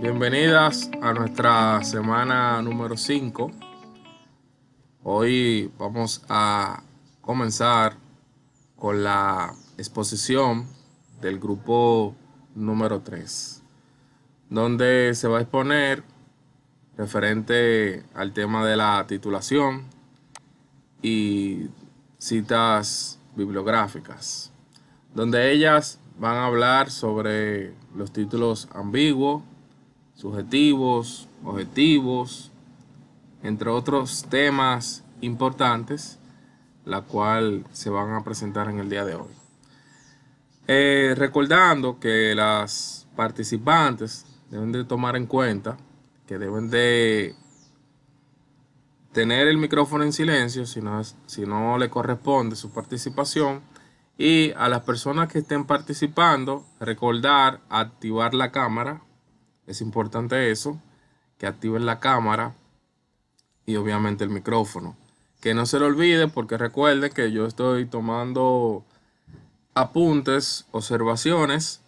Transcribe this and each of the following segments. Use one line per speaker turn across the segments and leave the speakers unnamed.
Bienvenidas a nuestra semana número 5. Hoy vamos a comenzar con la exposición del grupo número 3, donde se va a exponer referente al tema de la titulación y citas bibliográficas, donde ellas van a hablar sobre los títulos ambiguos, subjetivos, objetivos, entre otros temas importantes, la cual se van a presentar en el día de hoy. Recordando que las participantes deben de tomar en cuenta que deben de tener el micrófono en silencio si no le corresponde su participación, y a las personas que estén participando recordar activar la cámara. Es importante eso, que activen la cámara y obviamente el micrófono. Que no se le olvide, porque recuerden que yo estoy tomando apuntes, observaciones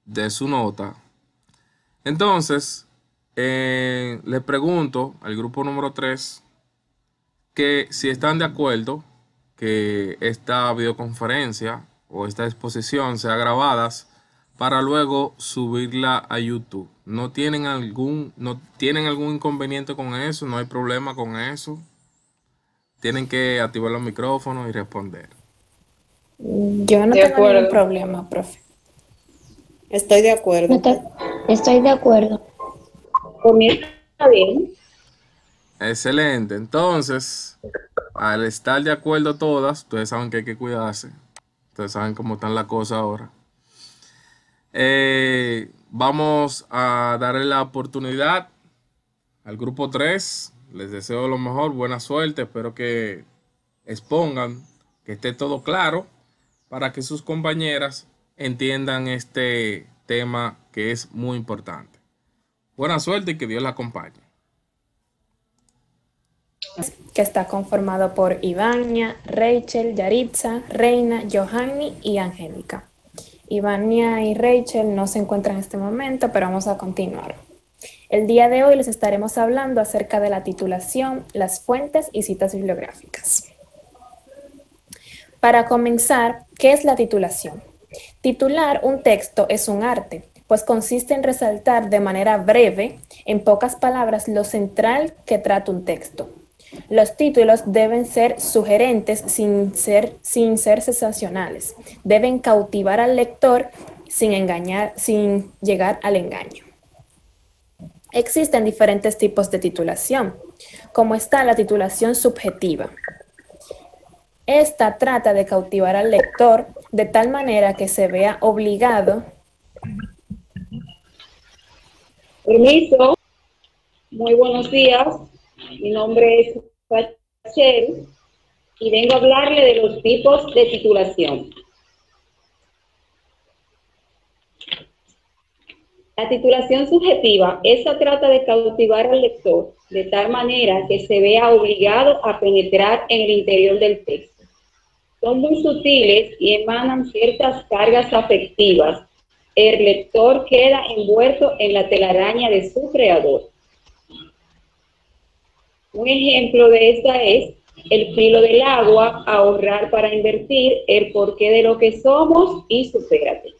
de su nota. Entonces, le pregunto al grupo número 3 que si están de acuerdo que esta videoconferencia o esta exposición sea grabadas para luego subirla a YouTube. ¿No tienen algún inconveniente con eso? ¿No hay problema con eso? Tienen que activar los micrófonos y responder.
Yo no tengo ningún problema, profe. Estoy de acuerdo.
Estoy de acuerdo.
Por mí está bien.
Excelente. Entonces, al estar de acuerdo todas, ustedes saben que hay que cuidarse. Ustedes saben cómo están las cosas ahora. Vamos a darle la oportunidad al grupo 3. Les deseo lo mejor, buena suerte. Espero que expongan, que esté todo claro para que sus compañeras entiendan este tema que es muy importante. Buena suerte y que Dios la acompañe.
Que está conformado por Ivania, Rachel, Yaritza, Reina, Johanny y Angélica. Ivania y Rachel no se encuentran en este momento, pero vamos a continuar. El día de hoy les estaremos hablando acerca de la titulación, las fuentes y citas bibliográficas. Para comenzar, ¿qué es la titulación? Titular un texto es un arte, pues consiste en resaltar de manera breve, en pocas palabras, lo central que trata un texto. Los títulos deben ser sugerentes sin ser sensacionales. Deben cautivar al lector sin llegar al engaño. Existen diferentes tipos de titulación, como está la titulación subjetiva. Esta trata de cautivar al lector de tal manera que se vea obligado.
Permiso. Muy buenos días. Mi nombre es Rachel y vengo a hablarle de los tipos de titulación. La titulación subjetiva, esta trata de cautivar al lector de tal manera que se vea obligado a penetrar en el interior del texto. Son muy sutiles y emanan ciertas cargas afectivas. El lector queda envuelto en la telaraña de su creador. Un ejemplo de esta es el filo del agua, ahorrar para invertir, el porqué de lo que somos y supérate.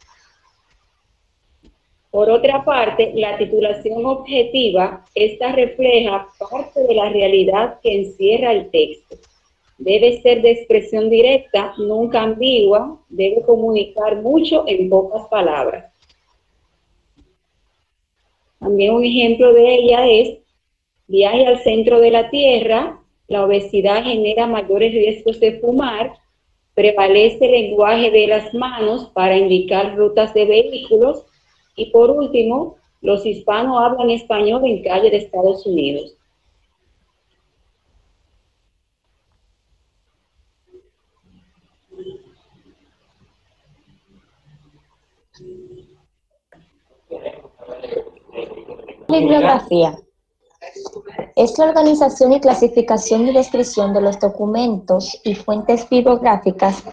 Por otra parte, la titulación objetiva, esta refleja parte de la realidad que encierra el texto. Debe ser de expresión directa, nunca ambigua, debe comunicar mucho en pocas palabras. También un ejemplo de ella es viaje al centro de la Tierra, la obesidad genera mayores riesgos de fumar, prevalece el lenguaje de las manos para indicar rutas de vehículos, y por último, los hispanos hablan español en calle de Estados Unidos.
Bibliografía. Es la organización y clasificación y descripción de los documentos y fuentes bibliográficas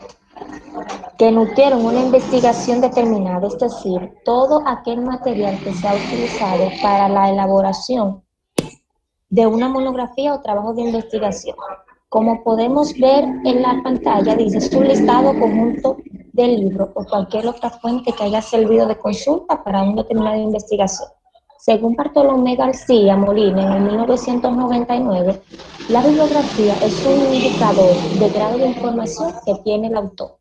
que nutrieron una investigación determinada, es decir, todo aquel material que se ha utilizado para la elaboración de una monografía o trabajo de investigación. Como podemos ver en la pantalla, dice, es un listado conjunto de libros o cualquier otra fuente que haya servido de consulta para una determinada investigación. Según Bartolomé García Molina, en 1999, la bibliografía es un indicador de grado de información que tiene el autor.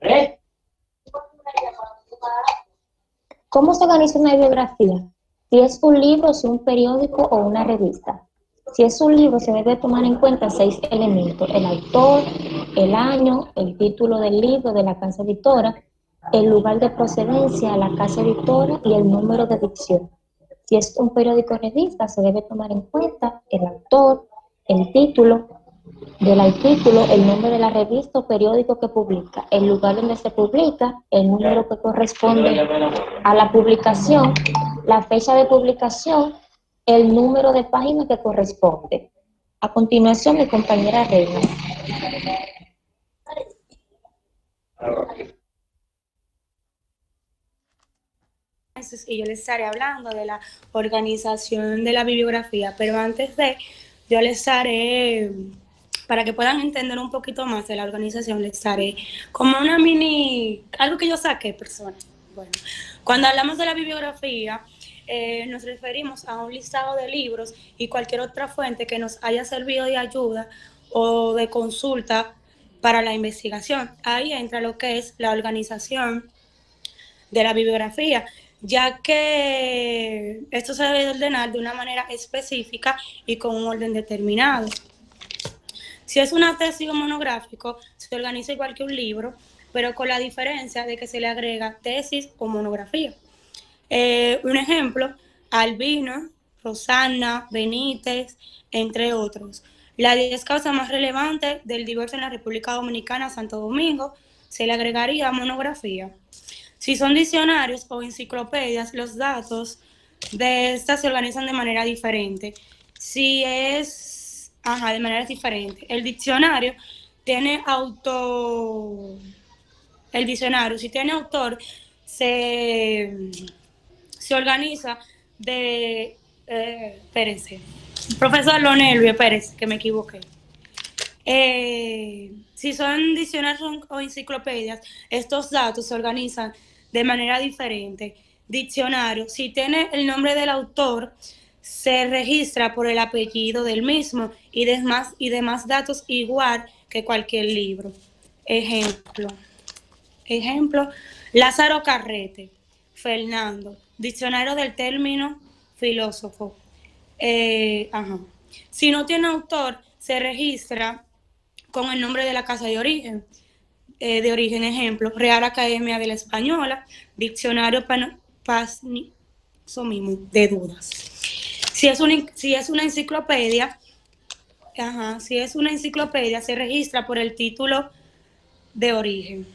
¿Cómo se organiza una bibliografía? Si es un libro, si es un periódico o una revista. Si es un libro, se debe tomar en cuenta 6 elementos: el autor, el año, el título del libro de la casa editora, el lugar de procedencia, la casa editora y el número de edición. Si es un periódico o revista, se debe tomar en cuenta el autor, el título del artículo, el nombre de la revista o periódico que publica, el lugar donde se publica, el número que corresponde a la publicación, la fecha de publicación, el número de página que corresponde. A continuación, mi compañera Reina.
Y yo les estaré hablando de la organización de la bibliografía, pero antes de, yo les haré, para que puedan entender un poquito más de la organización, les haré como una algo que yo saqué, personas. Bueno, cuando hablamos de la bibliografía, nos referimos a un listado de libros y cualquier otra fuente que nos haya servido de ayuda o de consulta para la investigación. Ahí entra lo que es la organización de la bibliografía, ya que esto se debe ordenar de una manera específica y con un orden determinado. Si es una tesis o monográfico, se organiza igual que un libro, pero con la diferencia de que se le agrega tesis o monografía. Un ejemplo, Albino, Rosana, Benítez, entre otros. Las 10 causas más relevantes del divorcio en la República Dominicana, Santo Domingo, se le agregaría monografía. Si son diccionarios o enciclopedias, los datos de estas se organizan de manera diferente. Si es, de manera diferente. El diccionario tiene autor, si tiene autor, se organiza de, espérense, profesor Lonelvio, espérense, que me equivoqué. Si son diccionarios o enciclopedias, estos datos se organizan de manera diferente. Diccionario, si tiene el nombre del autor, se registra por el apellido del mismo y demás datos igual que cualquier libro. Ejemplo, Lázaro Carrete, Fernando, diccionario del término filósofo. Si no tiene autor, se registra con el nombre de la casa de origen. Ejemplo, Real Academia de la Española, diccionario de dudas. Si es una enciclopedia, se registra por el título de origen.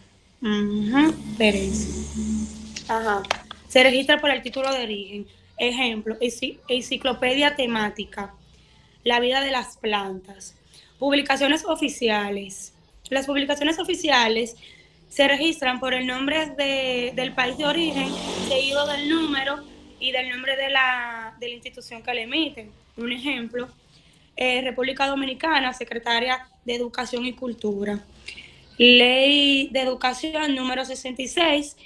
Se registra por el título de origen. Ejemplo, enciclopedia temática, la vida de las plantas. Publicaciones oficiales. Las publicaciones oficiales se registran por el nombre del país de origen, seguido del número y del nombre de la institución que le emiten. Un ejemplo, República Dominicana, Secretaria de Educación y Cultura. Ley de Educación número 66,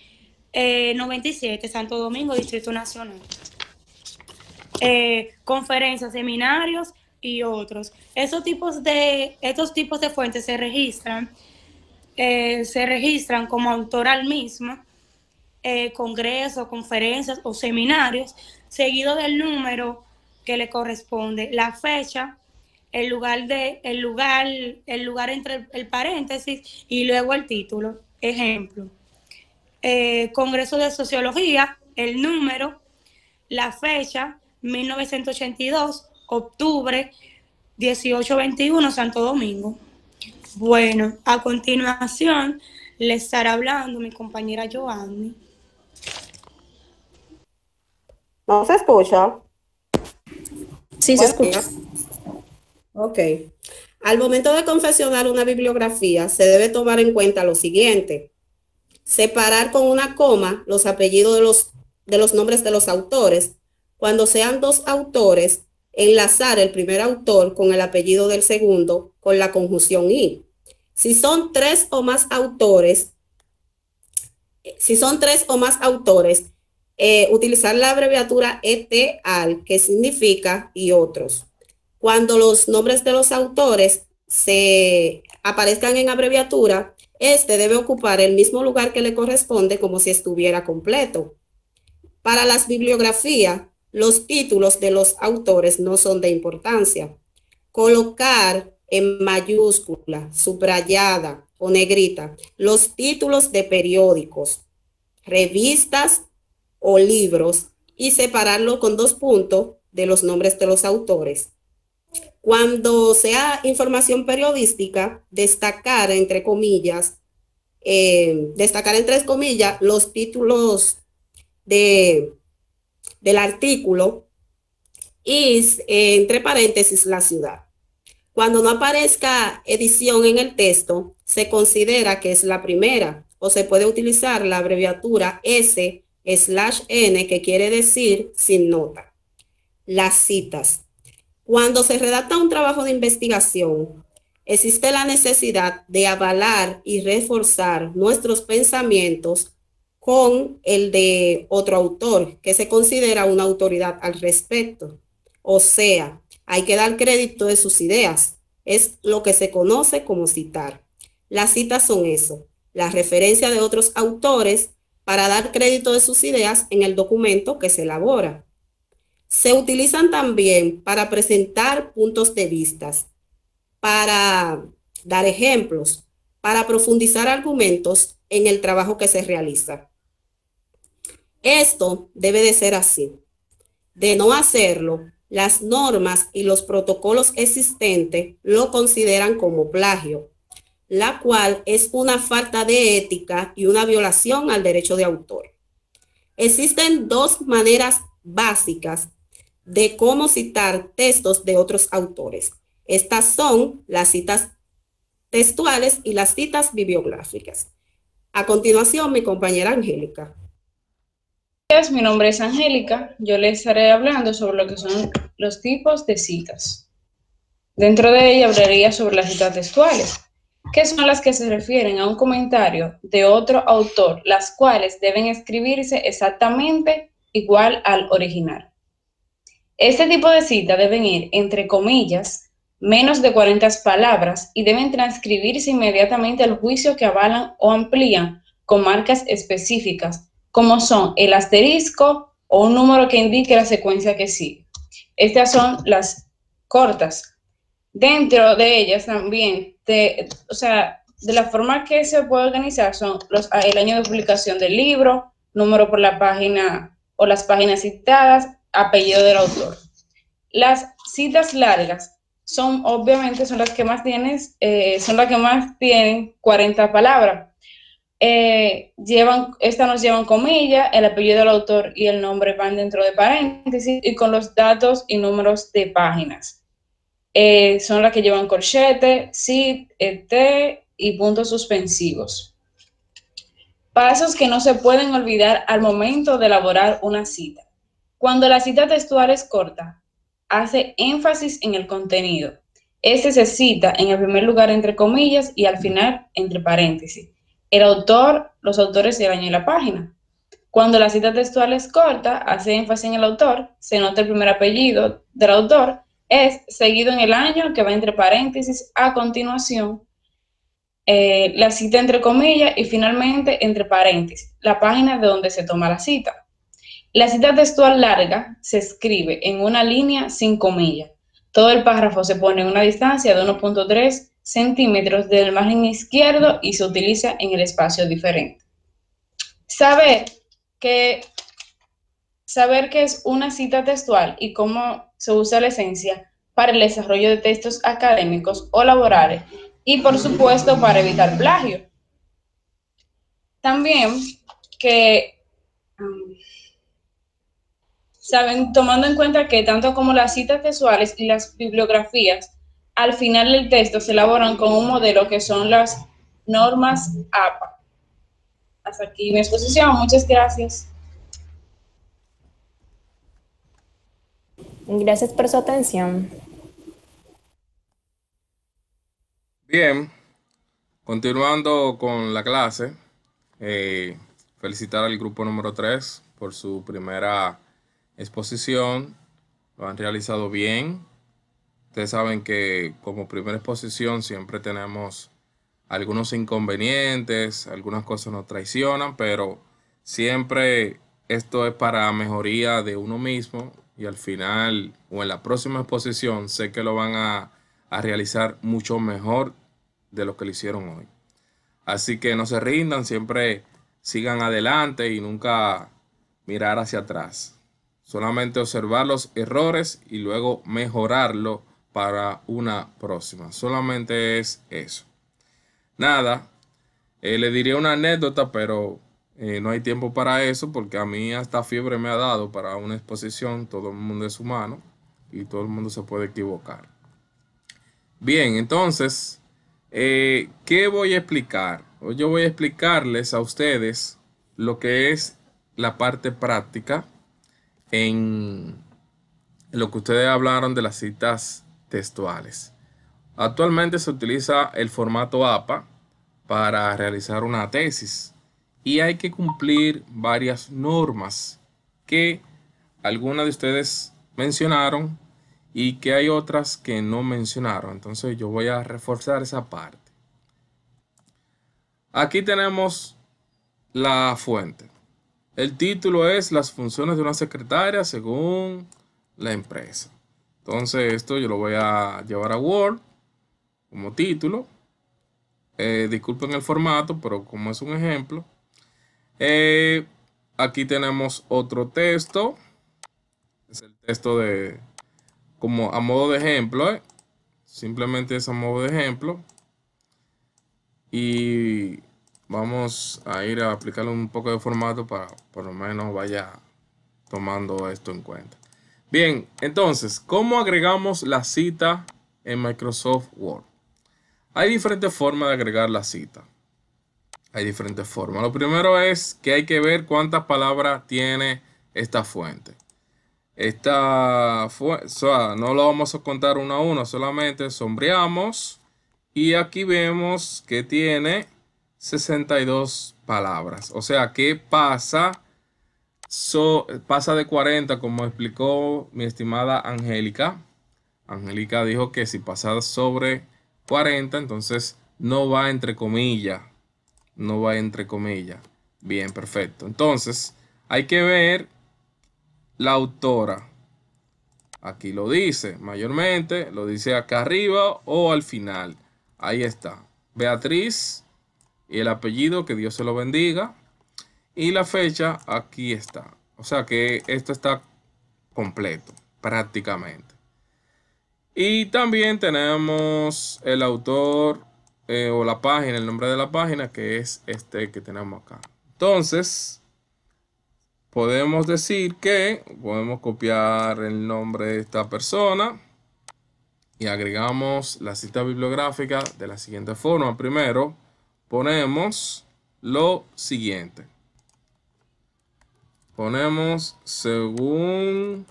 97, Santo Domingo, Distrito Nacional. Conferencias, seminarios y otros. Estos tipos de fuentes se registran como autor al mismo, congresos, conferencias o seminarios, seguido del número que le corresponde, la fecha, el lugar entre el paréntesis y luego el título. Ejemplo, Congreso de Sociología, el número, la fecha, 1982, octubre 1821, Santo Domingo. Bueno, a continuación le estará hablando mi compañera Joanny.
¿No se escucha?
Sí, se escucha.
Ok. Al momento de confeccionar una bibliografía, se debe tomar en cuenta lo siguiente. Separar con una coma los apellidos de los nombres de los autores. Cuando sean dos autores, enlazar el primer autor con el apellido del segundo con la conjunción y. Si son tres o más autores, utilizar la abreviatura et al, que significa y otros. Cuando los nombres de los autores se aparezcan en abreviatura, este debe ocupar el mismo lugar que le corresponde como si estuviera completo. Para las bibliografías, los títulos de los autores no son de importancia. Colocar en mayúscula, subrayada o negrita los títulos de periódicos, revistas o libros y separarlo con 2 puntos de los nombres de los autores. Cuando sea información periodística, destacar entre comillas los títulos del artículo y entre paréntesis la ciudad. Cuando no aparezca edición en el texto, se considera que es la primera o se puede utilizar la abreviatura S/N, que quiere decir sin nota. Las citas. Cuando se redacta un trabajo de investigación, existe la necesidad de avalar y reforzar nuestros pensamientos con el de otro autor, que se considera una autoridad al respecto. O sea, hay que dar crédito de sus ideas. Es lo que se conoce como citar. Las citas son eso, la referencia de otros autores para dar crédito de sus ideas en el documento que se elabora. Se utilizan también para presentar puntos de vista, para dar ejemplos, para profundizar argumentos en el trabajo que se realiza. Esto debe de ser así. De no hacerlo, las normas y los protocolos existentes lo consideran como plagio, la cual es una falta de ética y una violación al derecho de autor. Existen 2 maneras básicas de cómo citar textos de otros autores. Estas son las citas textuales y las citas bibliográficas. A continuación, mi compañera Angélica.
Mi nombre es Angélica. Yo les estaré hablando sobre lo que son los tipos de citas. Dentro de ella hablaría sobre las citas textuales, que son las que se refieren a un comentario de otro autor, las cuales deben escribirse exactamente igual al original. Este tipo de citas deben ir entre comillas, menos de 40 palabras y deben transcribirse inmediatamente al juicio que avalan o amplían con marcas específicas, como son el asterisco o un número que indique la secuencia que sigue. Estas son las cortas. Dentro de ellas también, de la forma que se puede organizar son el año de publicación del libro, número por la página o las páginas citadas, apellido del autor. Las citas largas son las que más tienen 40 palabras. Estas nos llevan comillas, el apellido del autor y el nombre van dentro de paréntesis y con los datos y números de páginas. Son las que llevan corchete, cit, et y puntos suspensivos. Pasos que no se pueden olvidar al momento de elaborar una cita. Cuando la cita textual es corta, hace énfasis en el contenido. Este se cita en el primer lugar entre comillas y al final entre paréntesis. El autor, los autores y el año y la página. Cuando la cita textual es corta, hace énfasis en el autor, se nota el primer apellido del autor, es seguido en el año que va entre paréntesis, a continuación la cita entre comillas y finalmente entre paréntesis, la página de donde se toma la cita. La cita textual larga se escribe en una línea sin comillas. Todo el párrafo se pone en una distancia de 1.3 centímetros del margen izquierdo y se utiliza en el espacio diferente. Saber qué es una cita textual y cómo se usa la esencia para el desarrollo de textos académicos o laborales y, por supuesto, para evitar plagio. También tomando en cuenta que tanto como las citas textuales y las bibliografías, al final del texto se elaboran con un modelo que son las normas APA. hasta aquí mi exposición. Muchas gracias.
Gracias por su atención.
Bien, continuando con la clase, felicitar al grupo número 3 por su primera exposición. Lo han realizado bien. Ustedes saben que como primera exposición siempre tenemos algunos inconvenientes, algunas cosas nos traicionan, pero siempre esto es para mejoría de uno mismo y al final o en la próxima exposición sé que lo van a realizar mucho mejor de lo que lo hicieron hoy. Así que no se rindan, siempre sigan adelante y nunca mirar hacia atrás. Solamente observar los errores y luego mejorarlo para una próxima. Solamente es eso. Nada, le diría una anécdota, pero no hay tiempo para eso porque a mí hasta fiebre me ha dado para una exposición. Todo el mundo es humano y todo el mundo se puede equivocar. Bien, entonces, ¿qué voy a explicar? Hoy yo voy a explicarles a ustedes lo que es la parte práctica en lo que ustedes hablaron de las citas textuales. Actualmente se utiliza el formato APA para realizar una tesis y hay que cumplir varias normas que algunas de ustedes mencionaron y que hay otras que no mencionaron. Entonces yo voy a reforzar esa parte. Aquí tenemos la fuente. El título es las funciones de una secretaria según la empresa. Entonces esto yo lo voy a llevar a Word como título. Disculpen el formato, pero como es un ejemplo. Aquí tenemos otro texto. Es el texto de como a modo de ejemplo. Simplemente es a modo de ejemplo. Y vamos a ir a aplicarle un poco de formato para por lo menos vaya tomando esto en cuenta. Bien, entonces, ¿cómo agregamos la cita en Microsoft Word? Hay diferentes formas de agregar la cita. Hay diferentes formas. Lo primero es que hay que ver cuántas palabras tiene esta fuente. No lo vamos a contar uno a uno, solamente sombreamos y aquí vemos que tiene 62 palabras. O sea que pasa de 40, como explicó mi estimada Angélica. Angélica dijo que si pasa sobre 40, entonces no va entre comillas. No va entre comillas. Bien, perfecto. Entonces, hay que ver la autora. Aquí lo dice, mayormente, lo dice acá arriba o al final. Ahí está. Beatriz y el apellido, que Dios se lo bendiga. Y la fecha, aquí está. O sea que esto está completo, prácticamente. Y también tenemos el autor o la página, el nombre de la página, que es este que tenemos acá. Entonces, podemos decir que podemos copiar el nombre de esta persona y agregamos la cita bibliográfica de la siguiente forma. Primero, ponemos lo siguiente. Ponemos según,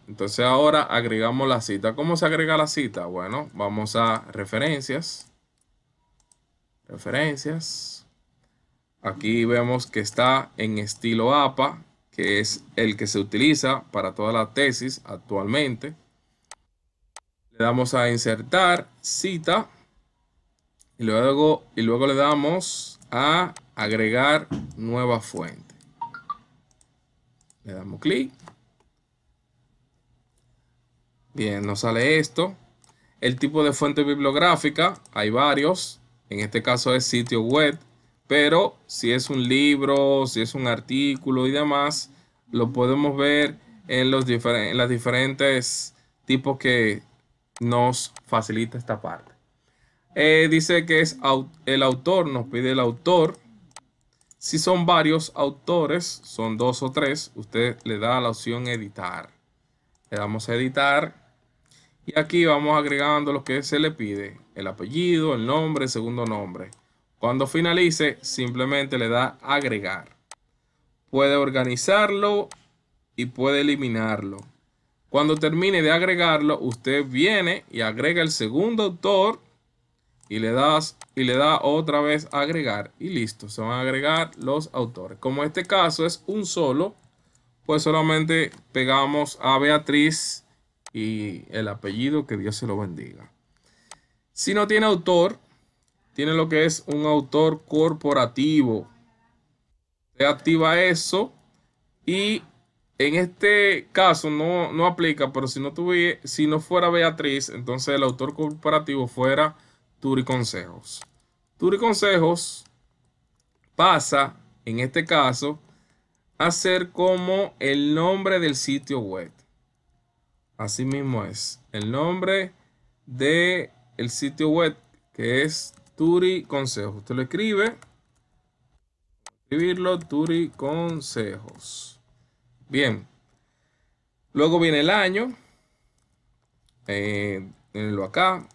entonces ahora agregamos la cita. ¿Cómo se agrega la cita? Bueno, vamos a referencias. Aquí vemos que está en estilo APA, que es el que se utiliza para toda la tesis actualmente. Le damos a insertar cita y luego le damos a agregar nueva fuente. Le damos clic. Bien, nos sale esto. El tipo de fuente bibliográfica, hay varios. En este caso es sitio web. Pero si es un libro, si es un artículo y demás, lo podemos ver en las diferentes tipos que nos facilita esta parte. Dice que es el autor, nos pide el autor. Si son varios autores, son 2 o 3, usted le da la opción editar. Le damos a editar y aquí vamos agregando lo que se le pide, el apellido, el nombre, el segundo nombre. Cuando finalice, simplemente le da agregar. Puede organizarlo y puede eliminarlo. Cuando termine de agregarlo, usted viene y agrega el segundo autor y le da otra vez agregar y listo. Se van a agregar los autores. Como este caso es un solo, pues solamente pegamos a Beatriz y el apellido, que Dios se lo bendiga. Si no tiene autor, tiene lo que es un autor corporativo. Usted activa eso y en este caso no aplica, pero si no fuera Beatriz, entonces el autor corporativo fuera Turi Consejos. Turi Consejos pasa, en este caso, a ser como el nombre del sitio web. Así mismo es. El nombre del sitio web, que es Turi Consejos. Usted lo escribe. Escribirlo, Turi Consejos. Bien. Luego viene el año. Tenlo acá.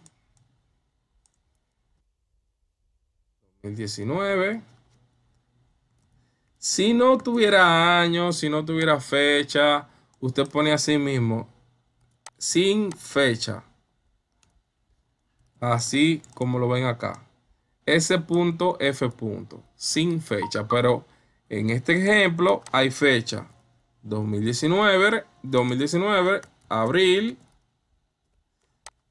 2019. Si no tuviera año, si no tuviera fecha, usted pone así mismo, sin fecha. Así como lo ven acá. S.F. Sin fecha. Pero en este ejemplo hay fecha. 2019, abril,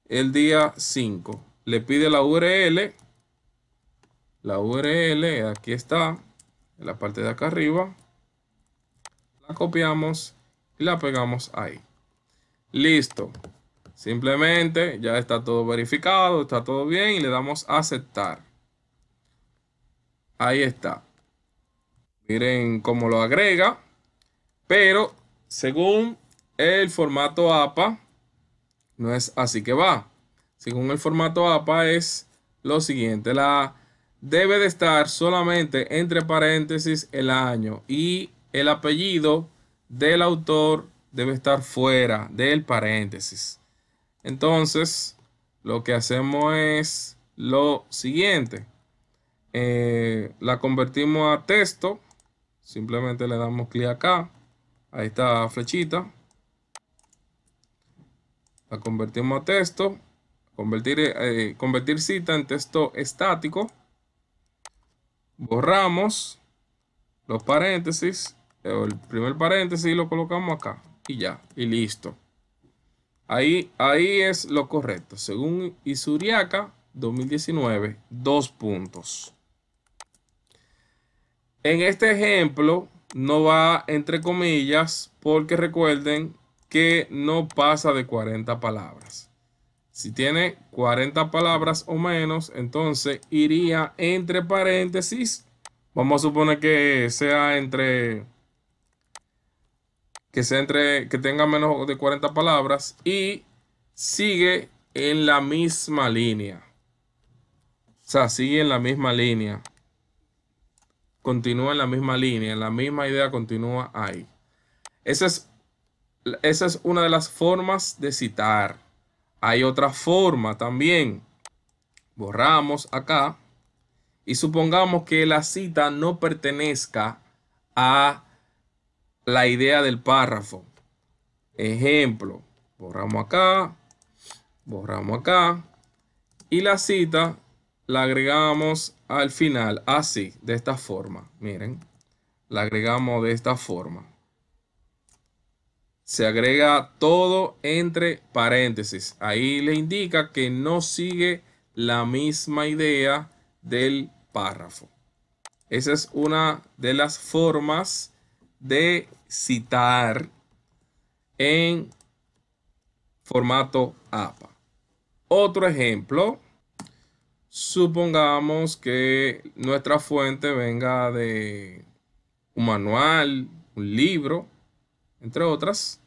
el día 5. Le pide la URL. La URL, aquí está, en la parte de acá arriba. La copiamos y la pegamos ahí. Listo. Simplemente ya está todo verificado, está todo bien y le damos a aceptar. Ahí está. Miren cómo lo agrega. Pero según el formato APA, no es así que va. Según el formato APA es lo siguiente. Debe de estar solamente entre paréntesis el año y el apellido del autor debe estar fuera del paréntesis. Entonces, lo que hacemos es lo siguiente. La convertimos a texto. Simplemente le damos clic acá. Ahí está la flechita. La convertimos a texto. Convertir cita en texto estático. Borramos los paréntesis. El primer paréntesis y lo colocamos acá. Y ya. Y listo. Ahí es lo correcto. Según Isuriaca 2019, 2 puntos. En este ejemplo no va entre comillas porque recuerden que no pasa de 40 palabras. Si tiene 40 palabras o menos, entonces iría entre paréntesis. Vamos a suponer que que tenga menos de 40 palabras y sigue en la misma línea. O sea, sigue en la misma línea. Continúa en la misma línea, la misma idea continúa ahí. Esa es una de las formas de citar. Hay otra forma también. Borramos acá y supongamos que la cita no pertenezca a la idea del párrafo. Ejemplo, borramos acá y la cita la agregamos al final, así, de esta forma. Miren, la agregamos de esta forma. Se agrega todo entre paréntesis. Ahí le indica que no sigue la misma idea del párrafo. Esa es una de las formas de citar en formato APA. Otro ejemplo. Supongamos que nuestra fuente venga de un manual, un libro, entre otras.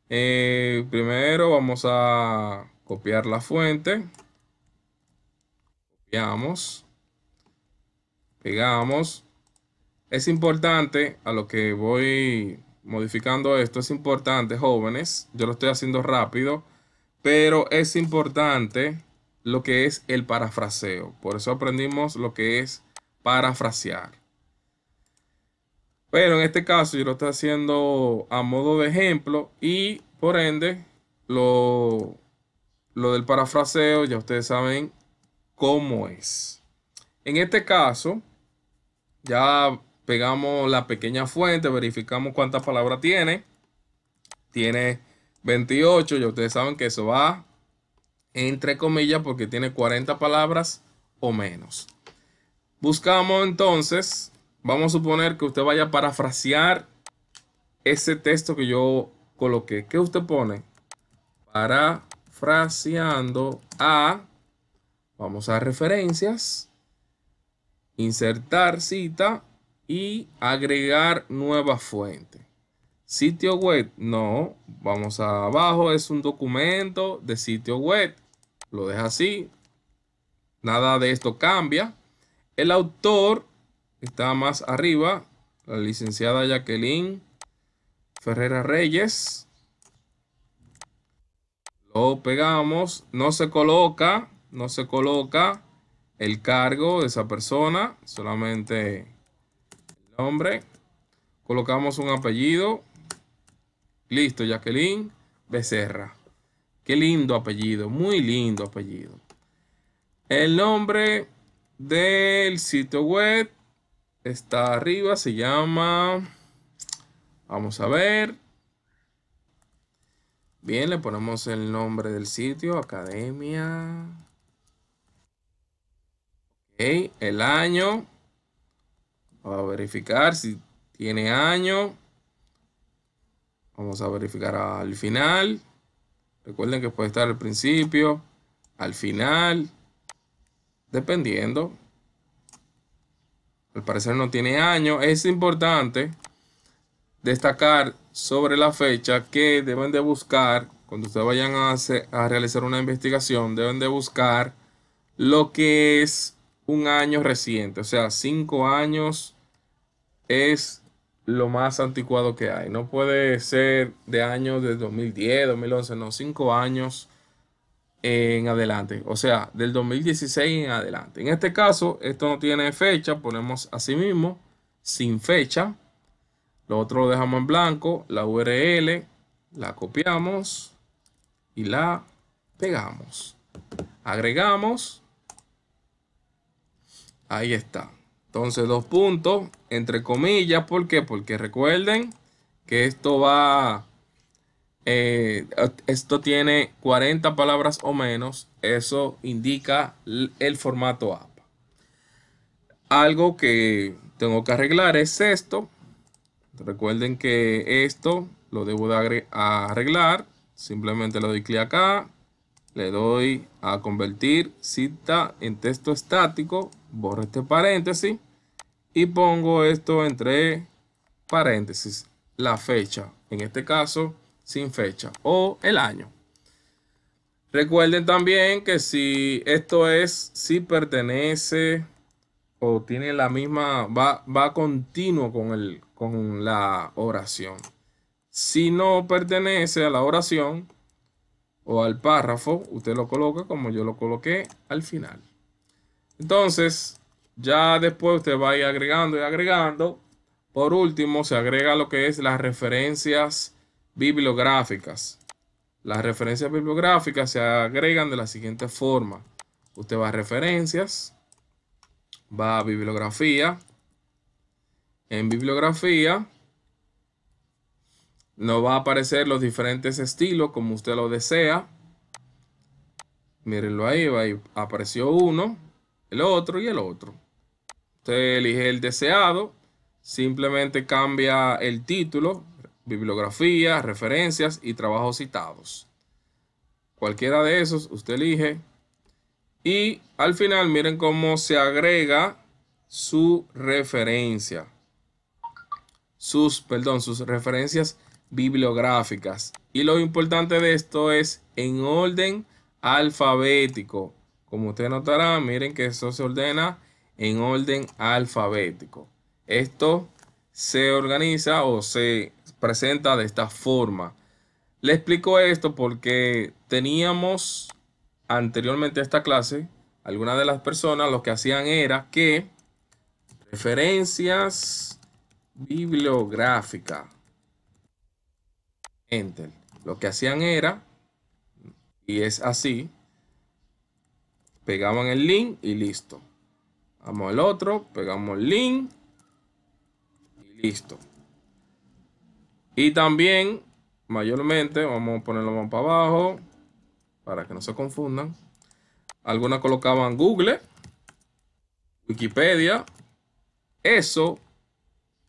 Primero vamos a copiar la fuente. Copiamos. Pegamos. Es importante, a lo que voy modificando esto, es importante, jóvenes, yo lo estoy haciendo rápido, pero es importante lo que es el parafraseo. Por eso aprendimos lo que es parafrasear. Pero en este caso yo lo estoy haciendo a modo de ejemplo y por ende lo del parafraseo ya ustedes saben cómo es. En este caso ya pegamos la pequeña fuente, verificamos cuántas palabras tiene. Tiene 28, ya ustedes saben que eso va entre comillas porque tiene 40 palabras o menos. Buscamos entonces, vamos a suponer que usted vaya a parafrasear ese texto que yo coloqué. ¿Qué usted pone? Parafraseando a, vamos a referencias, insertar cita y agregar nueva fuente. Sitio web, no, vamos abajo, es un documento de sitio web, lo deja así, nada de esto cambia. El autor está más arriba, la licenciada Jacqueline Ferreira Reyes. Lo pegamos, no se coloca el cargo de esa persona, solamente el nombre. Colocamos un apellido. Listo, Jacqueline Becerra. Qué lindo apellido, muy lindo apellido. El nombre del sitio web está arriba, se llama, vamos a ver. Bien, le ponemos el nombre del sitio, academia. Ok, el año. Vamos a verificar si tiene año. Vamos a verificar al final. Recuerden que puede estar al principio, al final, dependiendo. Al parecer no tiene año. Es importante destacar sobre la fecha que deben de buscar, cuando ustedes vayan a realizar una investigación, deben de buscar lo que es un año reciente. O sea, 5 años es lo más anticuado que hay. No puede ser de años de 2010, 2011, no, 5 años en adelante. O sea, del 2016 en adelante. En este caso, esto no tiene fecha, ponemos así mismo, sin fecha. Lo otro lo dejamos en blanco, la URL la copiamos y la pegamos. Agregamos. Ahí está. Entonces, 2 puntos, entre comillas. ¿Por qué? Porque recuerden que esto esto tiene 40 palabras o menos. Eso indica el formato APA. Algo que tengo que arreglar es esto. Recuerden que esto lo debo de arreglar. Simplemente le doy clic acá. Le doy a convertir cita en texto estático. Borro este paréntesis. Y pongo esto entre paréntesis. La fecha. En este caso, sin fecha. O el año. Recuerden también que si pertenece o tiene la misma, va continuo con la oración. Si no pertenece a la oración o al párrafo, usted lo coloca como yo lo coloqué al final. Entonces, ya después usted va a ir agregando y agregando. Por último, se agrega lo que es las referencias bibliográficas. Las referencias bibliográficas se agregan de la siguiente forma. Usted va a referencias, va a bibliografía. En bibliografía nos va a aparecer los diferentes estilos como usted lo desea. Mírenlo ahí, apareció uno, el otro y el otro. Usted elige el deseado, simplemente cambia el título, bibliografía, referencias y trabajos citados. Cualquiera de esos usted elige. Y al final miren cómo se agrega su referencia. Sus referencias bibliográficas. Y lo importante de esto es en orden alfabético. Como usted notará, miren que eso se ordena en orden alfabético. Esto se organiza o se presenta de esta forma. Le explico esto porque teníamos anteriormente a esta clase, algunas de las personas lo que hacían era que referencias bibliográficas, enter, lo que hacían era, y es así, pegaban el link y listo. Vamos al otro, pegamos el link y listo. Y también, mayormente, vamos a ponerlo más para abajo para que no se confundan. Algunas colocaban Google, Wikipedia. Eso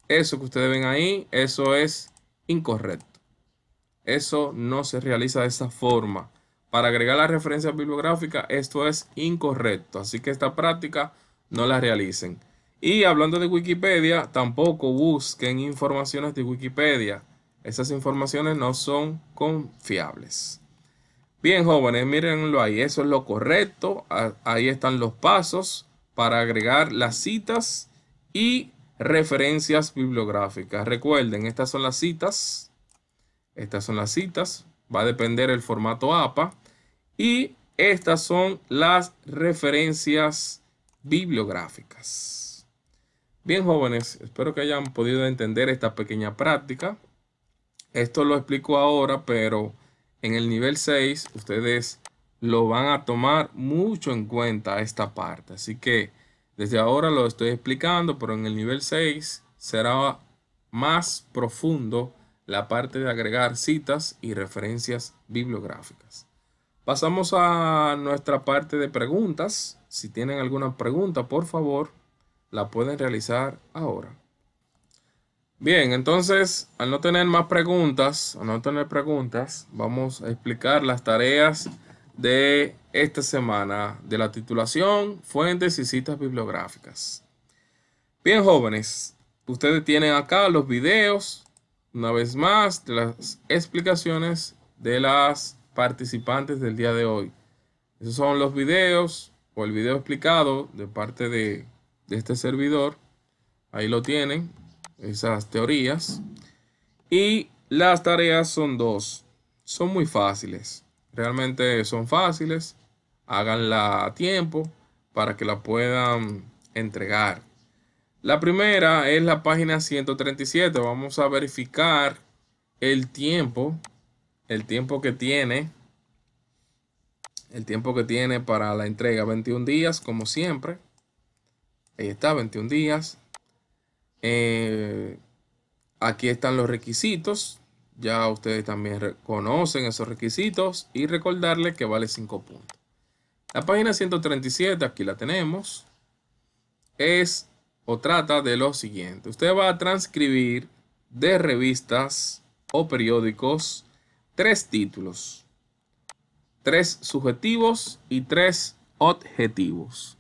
que ustedes ven ahí, eso es incorrecto. Eso no se realiza de esa forma. Para agregar la referencia bibliográfica, esto es incorrecto. Así que esta práctica no la realicen. Y hablando de Wikipedia, tampoco busquen informaciones de Wikipedia. Esas informaciones no son confiables. Bien, jóvenes, mírenlo ahí. Eso es lo correcto. Ahí están los pasos para agregar las citas y referencias bibliográficas. Recuerden, estas son las citas. Estas son las citas. Va a depender el formato APA. Y estas son las referencias bibliográficas. Bien, jóvenes, espero que hayan podido entender esta pequeña práctica. Esto lo explico ahora, pero en el nivel 6 ustedes lo van a tomar mucho en cuenta esta parte. Así que desde ahora lo estoy explicando, pero en el nivel 6 será más profundo la parte de agregar citas y referencias bibliográficas. Pasamos a nuestra parte de preguntas. Si tienen alguna pregunta, por favor, la pueden realizar ahora. Bien, entonces, al no tener más preguntas, vamos a explicar las tareas de esta semana de la titulación, fuentes y citas bibliográficas. Bien, jóvenes, ustedes tienen acá los videos, una vez más, de las explicaciones de las participantes del día de hoy. Esos son los videos o el video explicado de parte de este servidor. Ahí lo tienen, esas teorías. Y las tareas son dos. Son muy fáciles. Realmente son fáciles. Háganla a tiempo para que la puedan entregar. La primera es la página 137. Vamos a verificar el tiempo que tiene. El tiempo que tiene para la entrega. 21 días, como siempre. Ahí está, 21 días. Aquí están los requisitos. Ya ustedes también conocen esos requisitos. Y recordarles que vale 5 puntos. La página 137, aquí la tenemos. Es o trata de lo siguiente. Usted va a transcribir de revistas o periódicos 3 títulos. 3 subjetivos y 3 objetivos.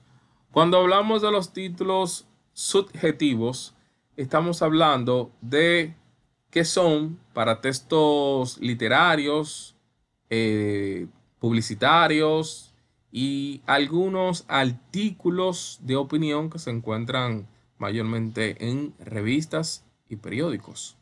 Cuando hablamos de los títulos subjetivos, estamos hablando de que son para textos literarios, publicitarios y algunos artículos de opinión que se encuentran mayormente en revistas y periódicos.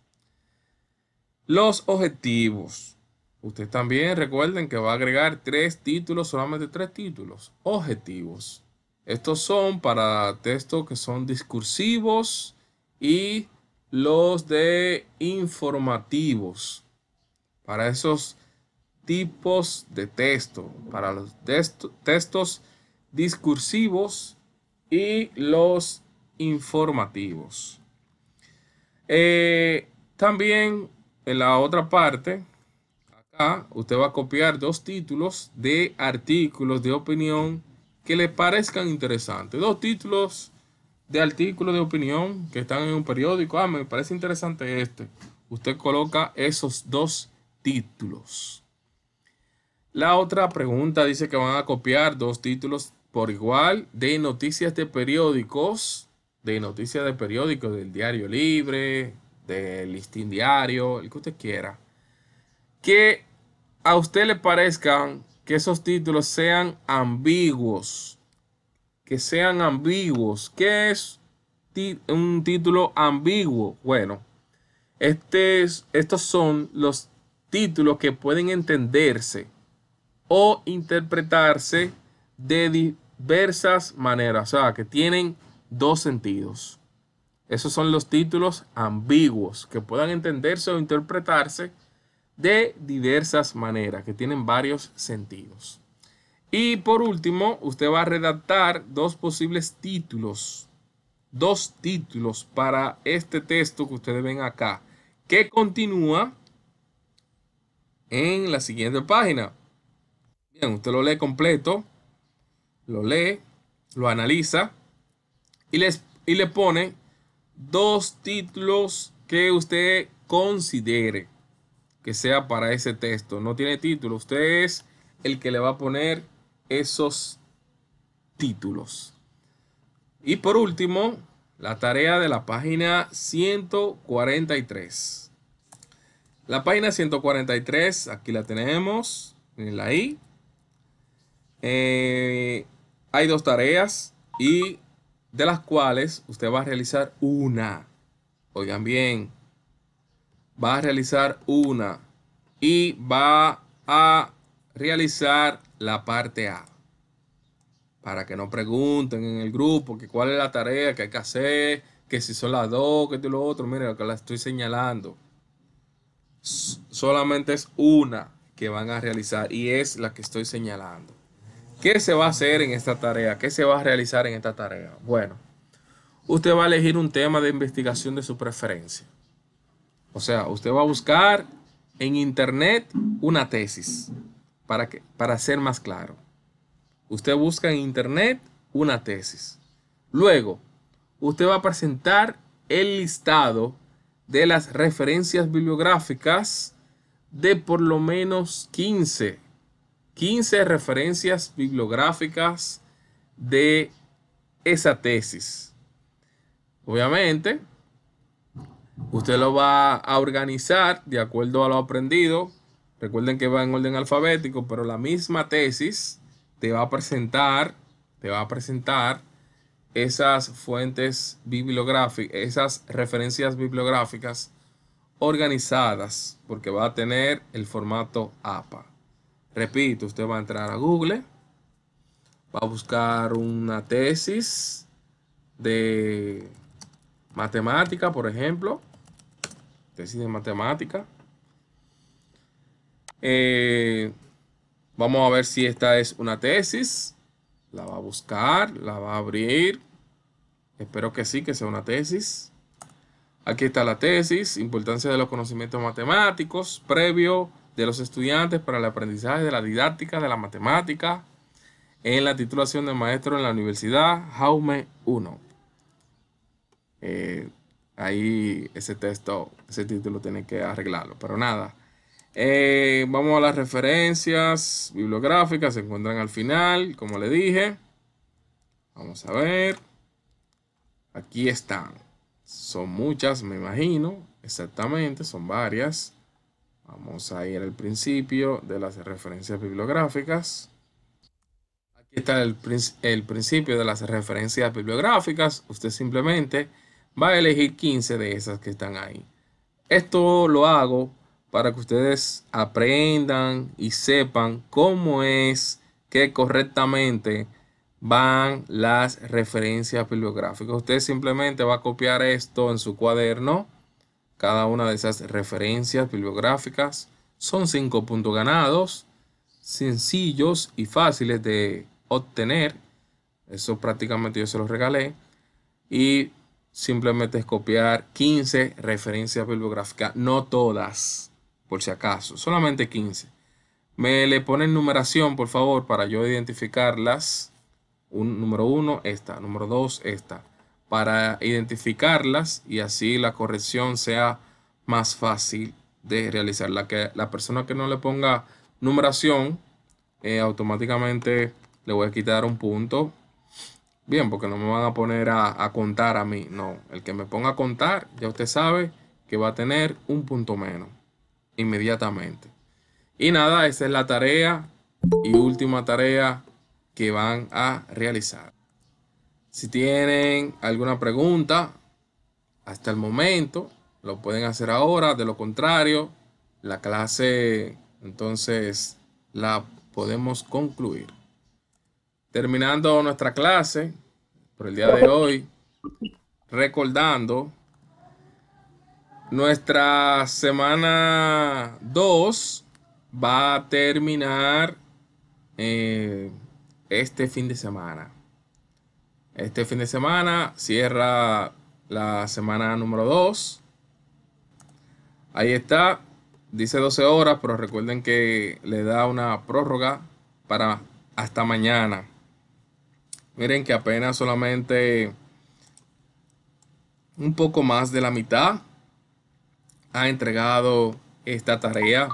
Los objetivos. Usted también recuerden que va a agregar 3 títulos, solamente 3 títulos objetivos. Estos son para textos que son discursivos y los de informativos. Para esos tipos de texto, para los textos discursivos y los informativos. También en la otra parte, acá usted va a copiar 2 títulos de artículos de opinión que le parezcan interesantes. 2 títulos de artículos de opinión que están en un periódico. Me parece interesante este. Usted coloca esos 2 títulos. La otra pregunta dice que van a copiar 2 títulos por igual de noticias de periódicos. Del Diario Libre, del Listín Diario, el que usted quiera. Que a usted le parezcan que esos títulos sean ambiguos. Que sean ambiguos. ¿Qué es un título ambiguo? Bueno, estos son los títulos que pueden entenderse o interpretarse de diversas maneras, o sea, que tienen dos sentidos. Esos son los títulos ambiguos, que puedan entenderse o interpretarse de diversas maneras, que tienen varios sentidos. Y por último, usted va a redactar dos posibles títulos, para este texto que ustedes ven acá, que continúa en la siguiente página. Bien, usted lo lee completo, lo lee, lo analiza y le pone dos títulos que usted considere que sea para ese texto. No tiene título, usted es el que le va a poner esos títulos. Y por último, la tarea de la página 143. La página 143, aquí la tenemos, mirenla ahí. Hay dos tareas y de las cuales usted va a realizar una. Oigan bien, va a realizar una y va a realizar la parte A. Para que no pregunten en el grupo que cuál es la tarea que hay que hacer, que si son las dos, que esto y lo otro. Miren lo que la estoy señalando. Solamente es una que van a realizar y es la que estoy señalando. ¿Qué se va a hacer en esta tarea? ¿Qué se va a realizar en esta tarea? Bueno, usted va a elegir un tema de investigación de su preferencia. O sea, usted va a buscar en internet una tesis. Para ser más claro, usted busca en internet una tesis. Luego, usted va a presentar el listado de las referencias bibliográficas de por lo menos 15 referencias bibliográficas de esa tesis. Obviamente, usted lo va a organizar de acuerdo a lo aprendido. Recuerden que va en orden alfabético, pero la misma tesis te va a presentar esas fuentes bibliográficas, esas referencias bibliográficas organizadas, porque va a tener el formato APA. Repito, usted va a entrar a Google, va a buscar una tesis de matemática, por ejemplo, tesis de matemática. Vamos a ver si esta es una tesis. La va a buscar, la va a abrir. Espero que sí, que sea una tesis. Aquí está la tesis, importancia de los conocimientos matemáticos, previo de los estudiantes para el aprendizaje de la didáctica de la matemática en la titulación de maestro en la Universidad Jaume I. Ahí ese título tiene que arreglarlo, pero nada. Vamos a las referencias bibliográficas, se encuentran al final, como le dije. Vamos a ver. Aquí están. Son muchas, me imagino. Exactamente, son varias. Vamos a ir al principio de las referencias bibliográficas. Aquí está el principio de las referencias bibliográficas. Usted simplemente va a elegir 15 de esas que están ahí. Esto lo hago para que ustedes aprendan y sepan cómo es que correctamente van las referencias bibliográficas. Usted simplemente va a copiar esto en su cuaderno. Cada una de esas referencias bibliográficas son 5 puntos ganados, sencillos y fáciles de obtener. Eso prácticamente yo se los regalé. Y simplemente es copiar 15 referencias bibliográficas, no todas, por si acaso, solamente 15. Me le ponen numeración, por favor, para yo identificarlas. Número 1, esta. Número 2, esta. Para identificarlas y así la corrección sea más fácil de realizar. La persona que no le ponga numeración, automáticamente le voy a quitar un punto. Bien, porque no me van a poner a contar a mí. No, el que me ponga a contar, ya usted sabe que va a tener un punto menos inmediatamente. Y nada, esa es la tarea y última tarea que van a realizar. Si tienen alguna pregunta hasta el momento, lo pueden hacer ahora. De lo contrario, la clase entonces la podemos concluir. Terminando nuestra clase por el día de hoy, recordando nuestra semana 2 va a terminar este fin de semana. Este fin de semana cierra la semana número 2. Ahí está, dice 12 horas, pero recuerden que le da una prórroga para hasta mañana. Miren que apenas solamente un poco más de la mitad ha entregado esta tarea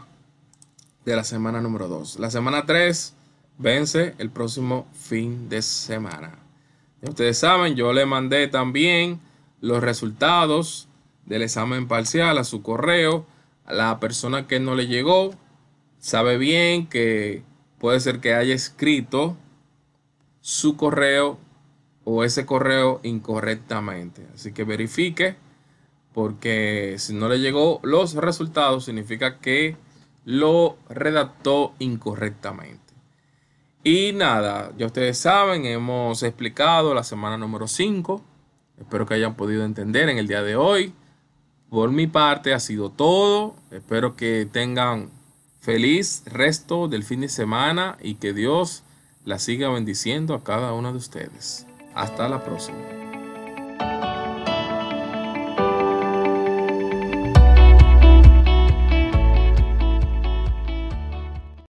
de la semana número 2. La semana 3 vence el próximo fin de semana. Ya ustedes saben, yo le mandé también los resultados del examen parcial a su correo. A la persona que no le llegó, sabe bien que puede ser que haya escrito su correo o ese correo incorrectamente. Así que verifique, porque si no le llegó los resultados, significa que lo redactó incorrectamente. Y nada, ya ustedes saben, hemos explicado la semana número 5. Espero que hayan podido entender en el día de hoy. Por mi parte ha sido todo. Espero que tengan feliz resto del fin de semana y que Dios la siga bendiciendo a cada uno de ustedes. Hasta la próxima.